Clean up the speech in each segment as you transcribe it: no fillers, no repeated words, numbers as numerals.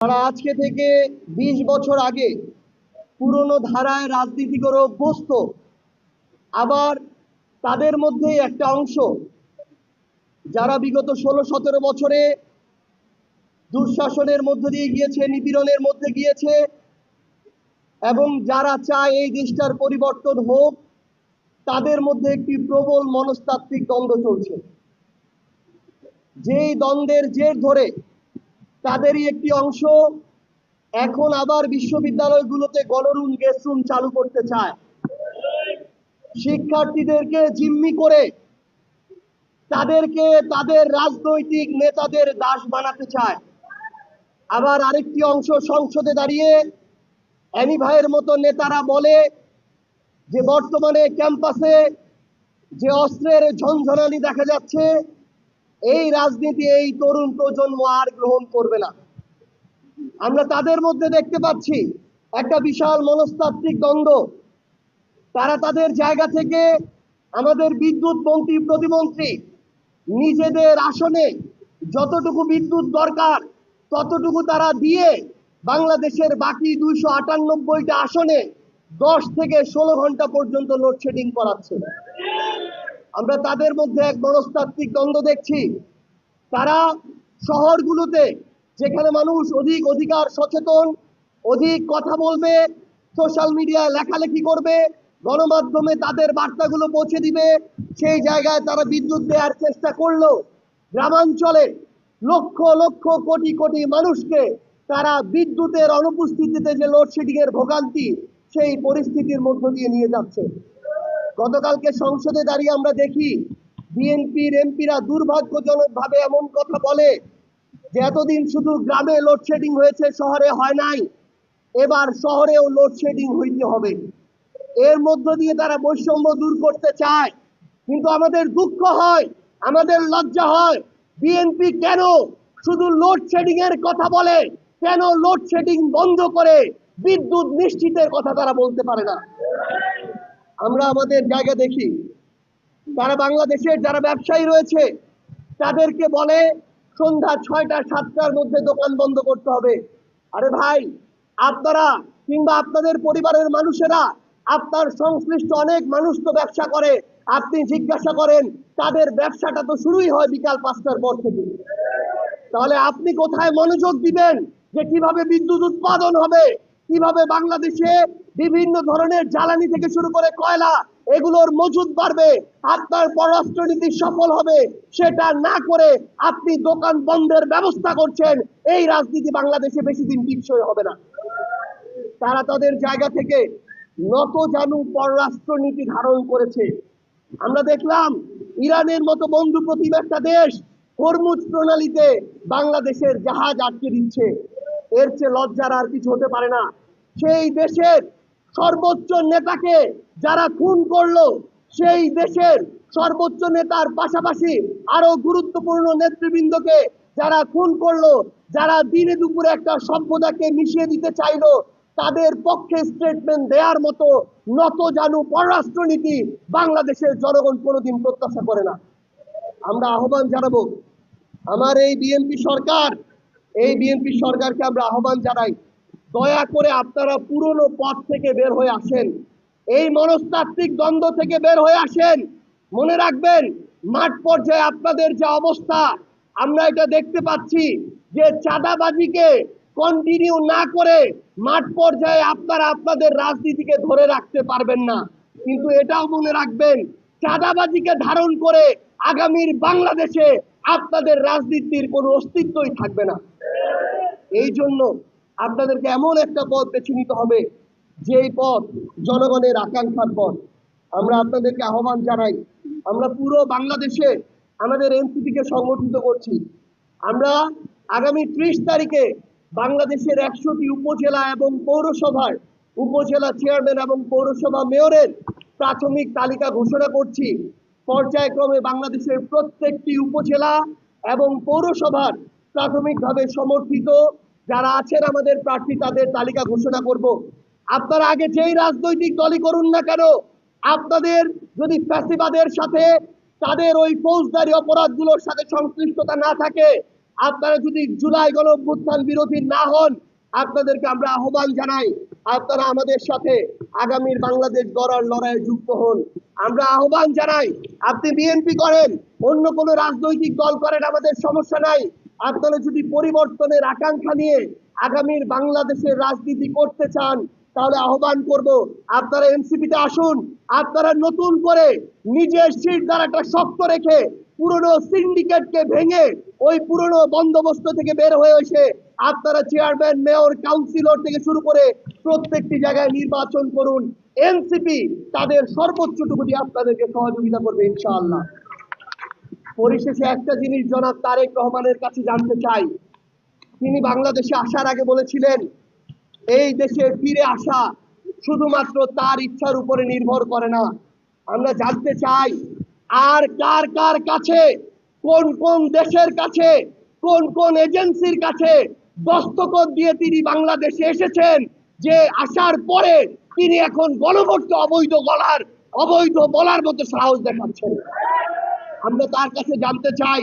তারা আজকে থেকে 20 বছর আগে পুরনো ধারায় রাজনীতি করে অভ্যস্ত। আবার তাদের মধ্যেই একটা অংশ যারা বিগত 16-17 বছরে দুঃশাসনের মধ্য দিয়ে গিয়েছে, নিপীড়নের মধ্যে গিয়েছে, এবং যারা চায় এই দেশটার পরিবর্তন হোক, তাদের মধ্যে একটি প্রবল মনস্তাত্ত্বিক দ্বন্দ্ব চলছে। যেই দ্বন্দ্বের জের ধরে তাদেরই একটি অংশ এখন আবার বিশ্ববিদ্যালয়গুলোতে গণরুম গেস্ট রুম চালু করতে চায়, শিক্ষার্থীদেরকে জিম্মি করে তাদেরকে তাদের রাজনৈতিক নেতাদের দাস বানাতে চায়। আবার আরেকটি অংশ সংসদে দাঁড়িয়ে অ্যানি ভাইয়ের মতো নেতারা বলে যে বর্তমানে ক্যাম্পাসে যে অস্ত্রের ঝনঝনানি দেখা যাচ্ছে, এই রাজনীতি এই তরুণ প্রজন্ম আর গ্রহণ করবে না। আমরা তাদের মধ্যে দেখতে পাচ্ছি একটা বিশাল মনস্তাত্ত্বিক দ্বন্দ্ব। তারা তাদের জায়গা থেকে আমাদের বিদ্যুৎ মন্ত্রী প্রতিমন্ত্রী নিজেদের আসনে যতটুকু বিদ্যুৎ দরকার ততটুকু তারা দিয়ে বাংলাদেশের বাকি 298টা আসনে 10 থেকে 16 ঘন্টা পর্যন্ত লোডশেডিং করাচ্ছে। আমরা তাদের মধ্যে এক মনস্তাত্ত্বিক দ্বন্দ্ব দেখছি। তারা শহরগুলোতে যেখানে মানুষ অধিক অধিকার সচেতন, অধিক কথা বলবে, সোশ্যাল মিডিয়ায় লেখালেখি করবে, গণমাধ্যমে তাদের বার্তাগুলো পৌঁছে দিবে, সেই জায়গায় তারা বিদ্যুৎ দেওয়ার চেষ্টা করলো। গ্রামাঞ্চলে লক্ষ লক্ষ কোটি কোটি মানুষকে তারা বিদ্যুতের অনুপস্থিতিতে যে লোডশেডিং এর ভোগান্তি, সেই পরিস্থিতির মধ্য দিয়ে নিয়ে যাচ্ছে। গতকালকে সংসদে দাঁড়িয়ে আমরা দেখি বিএনপির এমপিরা দুর্ভাগ্যজনকভাবে এমন কথা বলে যে এতদিন শুধু গ্রামে লোডশেডিং হয়েছে, শহরে হয় নাই, এবার শহরেও লোডশেডিং হইতে হবে। এর মধ্য দিয়ে তারা বৈষম্য দূর করতে চায়। কিন্তু আমাদের দুঃখ হয়, আমাদের লজ্জা হয়, বিএনপি কেন শুধু লোডশেডিং এর কথা বলে, কেন লোডশেডিং বন্ধ করে বিদ্যুৎ নিশ্চিতের কথা তারা বলতে পারে না। আমরা আমাদের জায়গা দেখি, তারা বাংলাদেশের যারা ব্যবসায়ী রয়েছে তাদেরকে বলে সন্ধ্যা 6টা 7টার মধ্যে দোকান বন্ধ করতে হবে। আরে ভাই, আপনারা কিংবা আপনাদের পরিবারের মানুষেরা, আপনার সংশ্লিষ্ট অনেক মানুষ তো ব্যবসা করে, আপনি জিজ্ঞাসা করেন তাদের ব্যবসাটা তো শুরুই হয় বিকাল 5টার পর থেকে। তাহলে আপনি কোথায় মনোযোগ দিবেন যে কিভাবে বিদ্যুৎ উৎপাদন হবে, কিভাবে বাংলাদেশে বিভিন্ন ধরনের জ্বালানি থেকে শুরু করে কয়লা এগুলোর মজুদ বাড়বে, আপনার পররাষ্ট্রনীতি সফল হবে, সেটা না করে আপনি দোকান বন্ধের ব্যবস্থা করছেন। এই রাজনীতি বাংলাদেশে বেশি দিন টিকসই হবে না। তারা তাদের জায়গা থেকে নতজানু পররাষ্ট্রনীতি ধারণ করেছে। আমরা দেখলাম ইরানের মতো বন্ধু প্রতিম একটা দেশ হরমুজ প্রণালীতে বাংলাদেশের জাহাজ আটকে দিচ্ছে। এর চেয়ে লজ্জার আর কিছু হতে পারে না। সেই দেশের সর্বোচ্চ নেতাকে যারা খুন করলো, সেই দেশের সর্বোচ্চ নেতার পাশাপাশি আরো গুরুত্বপূর্ণ নেতৃবৃন্দকে যারা খুন করলো, যারা দিনে দুপুরে একটা সভ্যতাকে মিশিয়ে দিতে চাইলো, তাদের পক্ষে স্টেটমেন্ট দেওয়ার মতো নতজানু পররাষ্ট্রনীতি বাংলাদেশের জনগণ কোনোদিন প্রত্যাশা করে না। আমরা আহ্বান জানাবো আমার এই বিএনপি সরকারকে আমরা আহ্বান জানাই, দয়া করে আপনারা পুরনো পথ থেকে বের হয়ে আসেন, এই মনস্তাত্ত্বিক দ্বন্দ্ব থেকে বের হয়ে আসেন। মনে রাখবেন, মাঠ পর্যায়ে আপনাদের যে অবস্থা আমরা এটা দেখতে পাচ্ছি যে চাঁদাবাজিকে কন্টিনিউ না করে মাঠ পর্যায়ে আপনারা আপনাদের রাজনীতিকে ধরে রাখতে পারবেন না। কিন্তু এটাও মনে রাখবেন, চাঁদাবাজিকে ধারণ করে আগামীর বাংলাদেশে আপনাদের রাজনীতির কোনো অস্তিত্বই থাকবে না। এই জন্য আপনাদেরকে এমন একটা পথ বেছে নিতে হবে যেই পথ জনগণের আকাঙ্ক্ষার পথ। আমরা আপনাদেরকে আহ্বান জানাই, আমরা পুরো বাংলাদেশে আমাদের এনসিপিকে সংগঠিত করছি। আমরা আগামী 30 তারিখে বাংলাদেশের 100টি উপজেলা এবং পৌরসভার উপজেলা চেয়ারম্যান এবং পৌরসভা মেয়রের প্রাথমিক তালিকা ঘোষণা করছি। পর্যায়ক্রমে বাংলাদেশের প্রত্যেকটি উপজেলা এবং পৌরসভার প্রাথমিকভাবে সমর্থিত যারা আছেন আমাদের প্রার্থী, তাদের তালিকা ঘোষণা করব। আপনারা আগে যেই রাজনৈতিক দলই করুন না কেন, আপনাদের যদি ফ্যাসিবাদের সাথে, তাদের ওই ফৌজদারি অপরাধগুলোর সাথে সংশ্লিষ্টতা না থাকে, আপনারা যদি জুলাই গণ অভ্যুত্থান বিরোধী না হন, আপনাদেরকে আমরা আহ্বান জানাই, আপনারা আমাদের সাথে আগামীর বাংলাদেশ গড়ার লড়াইয়ে যুক্ত হন। আমরা আহ্বান জানাই, আপনি বিএনপি করেন, অন্য কোনো রাজনৈতিক দল করেন, আমাদের সমস্যা নাই। আপনারা যদি পরিবর্তনের আকাঙ্ক্ষা নিয়ে আগামীর বাংলাদেশের রাজনীতি করতে চান, তাহলে আহ্বান করব, আপনারা এনসিপিতে আসুন। আপনারা নতুন করে নিজের শীট দ্বারাটা শক্ত রেখে পুরনো সিন্ডিকেটকে ভেঙে ওই পুরনো বন্দোবস্ত থেকে বের হয়ে এসে আপনারা চেয়ারম্যান, মেয়র, কাউন্সিলর থেকে শুরু করে প্রত্যেকটি জায়গায় নির্বাচন করুন। এনসিপি তাদের সর্বোচ্চটুকু দিয়ে আপনাদেরকে সহযোগিতা করবে ইনশাআল্লাহ। পরিশেষে একটা জিনিস জনাব তারেক রহমানের কাছে জানতে চাই, তিনি বাংলাদেশে আসার আগে বলেছিলেন এই দেশে ফিরে আসা শুধুমাত্র তার ইচ্ছার উপরে নির্ভর করে না। আমরা জানতে চাই আর কার কার কাছে, কোন কোন দেশের কাছে, কোন কোন এজেন্সির কাছে দস্তখত দিয়ে তিনি বাংলাদেশে এসেছেন, যে আসার পরে তিনি এখন গণভোটকে অবৈধ বলার মতো সাহস দেখাচ্ছেন। আমরা তার কাছে জানতে চাই,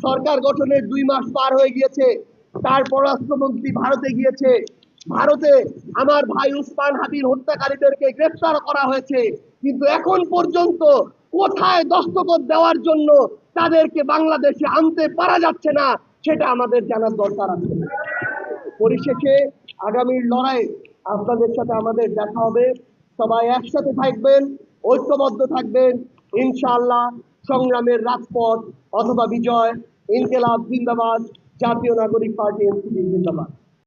সরকার গঠনের 2 মাস পার হয়ে গিয়েছে, তার পররাষ্ট্রমন্ত্রী ভারতে গিয়েছে, ভারতে আমার ভাই উসমান হাদির হত্যাকারীদেরকে গ্রেফতার করা হয়েছে, কিন্তু এখন পর্যন্ত কোথায় দস্তখত দেওয়ার জন্য তাদেরকে বাংলাদেশে আনতে পারা যাচ্ছে না, সেটা আমাদের জানার দরকার আছে। পরিশেষে আগামীর লড়াইয়ে আপনাদের সাথে আমাদের দেখা হবে। সবাই একসাথে থাকবেন, ঐক্যবদ্ধ থাকবেন, ইনশাআল্লাহ সংগ্রামের রাজপথ অথবা বিজয়। ইনকিলাব জিন্দাবাদ, জাতীয় নাগরিক পার্টি এনসিপি জিন্দাবাদ।